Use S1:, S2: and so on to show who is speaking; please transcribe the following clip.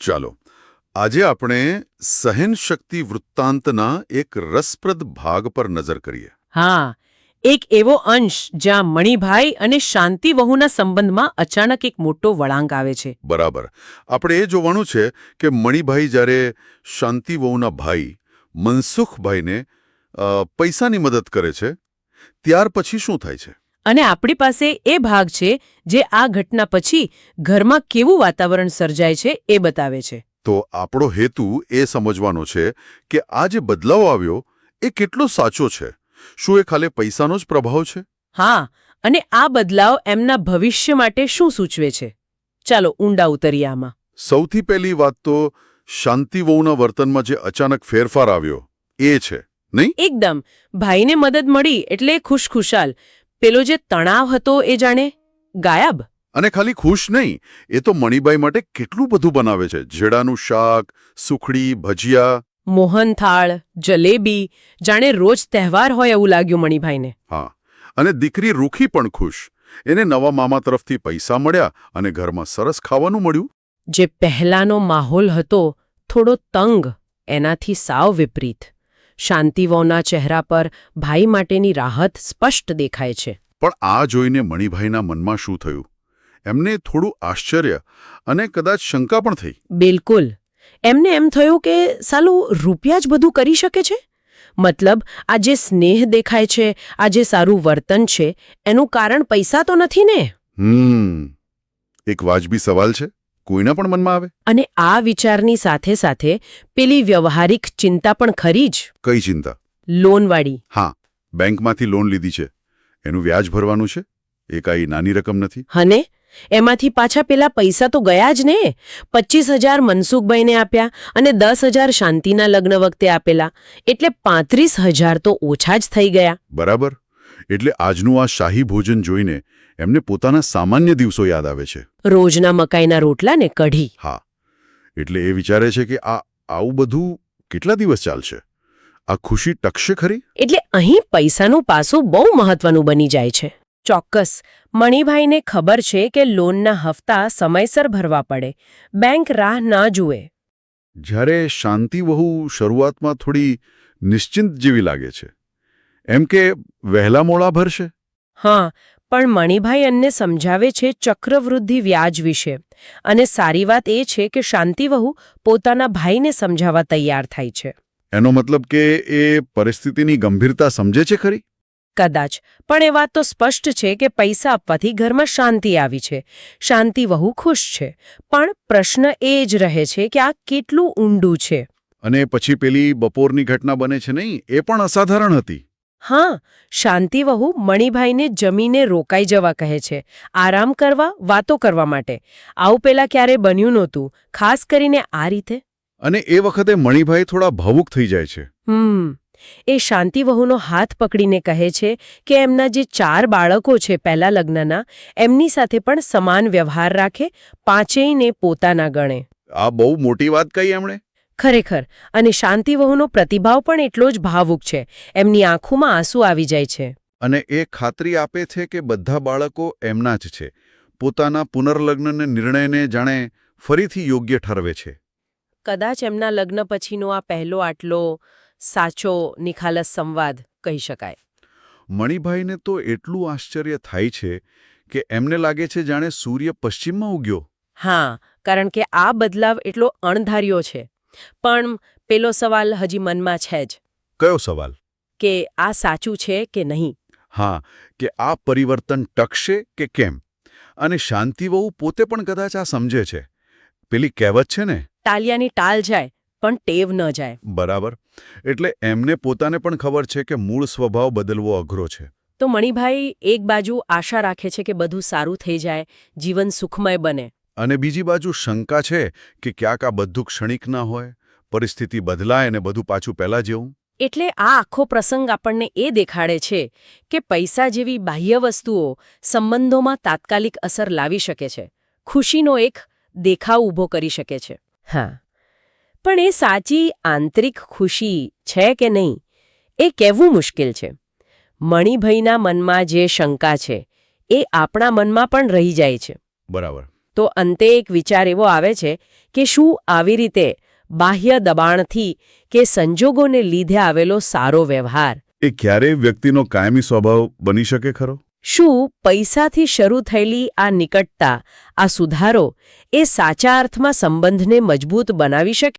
S1: ચાલો આજે આપણે સહનશક્તિ વૃત્તાંતના એક રસપ્રદ ભાગ પર નજર કરીએ.
S2: હા, એક એવો અંશ જ્યાં મણિભાઈ અને શાંતિ વહુના સંબંધમાં અચાનક એક મોટો વળાંક આવે છે.
S1: બરાબર. આપણે એ જોવાનું છે કે મણિભાઈ જ્યારે શાંતિવહુના ભાઈ મનસુખભાઈને પૈસાની મદદ કરે છે ત્યાર પછી શું થાય છે.
S2: અને આપણી પાસે એ ભાગ છે જે આ ઘટના પછી ઘરમાં કેવું વાતાવરણ સર્જાય છે એ બતાવે છે.
S1: તો આપણો હેતુ એ સમજવાનો છે કે આ જે બદલાવ આવ્યો એ કેટલો સાચો છે. શું એ ખાલી પૈસાનો જ પ્રભાવ છે?
S2: હા, અને આ બદલાવ એમના ભવિષ્ય માટે શું સૂચવે છે? ચાલો ઊંડા ઉતરીએ આમાં.
S1: સૌથી પહેલી વાત તો શાંતિવહુના વર્તનમાં જે અચાનક ફેરફાર આવ્યો એ છે, નહીં?
S2: એકદમ. ભાઈને મદદ મળી એટલે ખુશખુશાલ. પેલો જે તણાવ હતો એ જાણે ગાયબ.
S1: અને ખાલી ખુશ નહીં, એ તો મણિબાઈ માટે કેટલું બધું બનાવે છે. જેડાનું શાક, સુખડી, ભજીયા,
S2: મોહનથાળ, જલેબી, જાણે રોજ તહેવાર હોય એવું લાગ્યું મણિભાઈને.
S1: હા, અને દીકરી રૂખી પણ ખુશ. એને નવા મામા તરફથી પૈસા મળ્યા અને ઘરમાં સરસ ખાવાનું મળ્યું.
S2: જે પહેલાનો માહોલ હતો થોડો તંગ, એનાથી સાવ વિપરીત. શાંતિવહુના ચહેરા પર ભાઈ માટેની રાહત સ્પષ્ટ દેખાય છે.
S1: પણ આ જોઈને મણિભાઈના મનમાં શું થયું? એમને થોડું આશ્ચર્ય અને કદાચ શંકા પણ થઈ.
S2: બિલકુલ. એમને એમ થયું કે સાલું રૂપિયા જ બધું કરી શકે છે? મતલબ આ જે સ્નેહ દેખાય છે, આ જે સારું વર્તન છે, એનું કારણ પૈસા તો નથી ને?
S1: એક વાજબી સવાલ છે, કોઈના પણ મનમાં આવે. અને
S2: આ વિચારની સાથે સાથે પેલી વ્યવહારિક ચિંતા પણ ખરી જ.
S1: કઈ ચિંતા?
S2: લોનવાળી.
S1: હા, બેંકમાંથી લોન લીધી છે, એનું વ્યાજ ભરવાનું છે. એ કાંઈ નાની રકમ નથી.
S2: હને એમાંથી પાછા પેલા પૈસા તો ગયા જ ને. 25,000 મનસુખભાઈને આપ્યા અને 10,000 શાંતિના લગ્ન વખતે આપેલા, એટલે 35,000 તો ઓછા જ થઈ ગયા.
S1: બરાબર. એટલે આજનું આ શાહી ભોજન જોઈને એમને પોતાના સામાન્ય દિવસો યાદ આવે છે.
S2: રોજના મકાઈના રોટલા ને કઢી.
S1: હા, એટલે એ વિચારે છે કે આવું બધું કેટલા દિવસ ચાલશે? આ ખુશી ટકશે ખરી?
S2: એટલે અહીં પૈસાનું પાસું બહુ મહત્વનું બની જાય છે. ચોક્કસ. મણિભાઈને ખબર છે કે લોનના હપ્તા સમયસર ભરવા પડે, બેંક રાહ ના જુએ.
S1: જ્યારે શાંતિવહુ શરૂઆતમાં થોડી નિશ્ચિંત જેવી લાગે છે, એમ કે વહેલા મોડા ભરશે.
S2: હા, પણ મણિભાઈ એમને સમજાવે છે ચક્રવૃદ્ધિ વ્યાજ વિશે. અને સારી વાત એ છે કે શાંતિવહુ પોતાના ભાઈને સમજાવવા તૈયાર થાય છે.
S1: એનો મતલબ કે એ પરિસ્થિતિની ગંભીરતા સમજે છે ખરી?
S2: કદાચ. પણ એ વાત તો સ્પષ્ટ છે કે પૈસા આપવાથી ઘરમાં શાંતિ આવી છે, શાંતિવહુ ખુશ છે. પણ પ્રશ્ન એ જ રહે છે કે આ કેટલું ઊંડું છે.
S1: અને પછી પેલી બપોરની ઘટના બને છે નહીં, એ પણ અસાધારણ હતી.
S2: હા, શાંતિવહુ મણિભાઈને જમીને રોકાઈ જવા કહે છે, આરામ કરવા, વાતો કરવા માટે. આવું પેલા ક્યારે બન્યું નહોતું, ખાસ કરીને આ રીતે.
S1: અને એ વખતે મણિભાઈ થોડા ભાવુક થઈ જાય છે.
S2: એ શાંતિવહુનો હાથ પકડીને કહે છે કે એમના જે 4 બાળકો છે પહેલા લગ્નના, એમની સાથે પણ સમાન વ્યવહાર રાખે, પાંચેયને પોતાના ગણે.
S1: આ બહુ મોટી વાત કહી એમણે.
S2: ખરેખર. અને શાંતિવહુનો પ્રતિભાવ પણ એટલો જ ભાવુક છે. એમની આંખોમાં આંસુ આવી જાય છે.
S1: અને એ ખાતરી આપે છે કે બધા બાળકો એમના જ છે. પોતાના પુનર્લગ્નને નિર્ણયને જાણે ફરીથી યોગ્ય ઠરવે છે.
S2: કદાચ એમના લગ્ન પછીનો આ પહેલો આટલો સાચો નિખાલસ સંવાદ કહી શકાય.
S1: મણિભાઈને તો એટલું આશ્ચર્ય થાય છે કે એમને લાગે છે જાણે સૂર્ય પશ્ચિમમાં ઉગ્યો.
S2: હા, કારણ કે આ બદલાવ એટલો અણધાર્યો છે. પણ પેલો સવાલ હજી મનમાં છે જ.
S1: કયો સવાલ?
S2: કે આ સાચું છે કે નહીં?
S1: હા, કે આ પરિવર્તન ટકશે કે કેમ? અને શાંતિવહુ પોતે પણ કદાચ આ સમજે છે. પેલી કહેવત છે ને,
S2: ટાલિયાની ટાલ જાય પણ ટેવ ન જાય.
S1: બરાબર. એટલે એમને પોતાને પણ ખબર છે કે મૂળ સ્વભાવ બદલવો અઘરો છે.
S2: તો મણિભાઈ એક બાજુ આશા રાખે છે કે બધું સારું થઈ જાય, જીવન સુખમય બને.
S1: અને બીજી બાજુ શંકા છે કે ક્યાંક આ બધું ક્ષણિક ના હોય, પરિસ્થિતિ બદલાય અને બધું પાછું પહેલા જેવું.
S2: એટલે આ આખો પ્રસંગ આપણને એ દેખાડે છે કે પૈસા જેવી બાહ્ય વસ્તુઓ સંબંધોમાં તાત્કાલિક અસર લાવી શકે છે, ખુશીનો એક દેખાવ ઊભો કરી શકે છે. હા, પણ એ સાચી આંતરિક ખુશી છે કે નહીં એ કહેવું મુશ્કેલ છે. મણિભાઈના મનમાં જે શંકા છે એ આપણા મનમાં પણ રહી જાય છે.
S1: બરાબર.
S2: તો અંતે એક વિચાર એવો આવે છે કે શું આવી રીતે બાહ્ય દબાણથી કે સંજોગોને લીધે આવેલો સારો વ્યવહાર
S3: એ ક્યારેય વ્યક્તિનો કાયમી સ્વભાવ બની શકે ખરો?
S2: શું પૈસાથી શરૂ થયેલી આ નિકટતા, આ સુધારો એ સાચા અર્થમાં સંબંધને મજબૂત બનાવી શકે?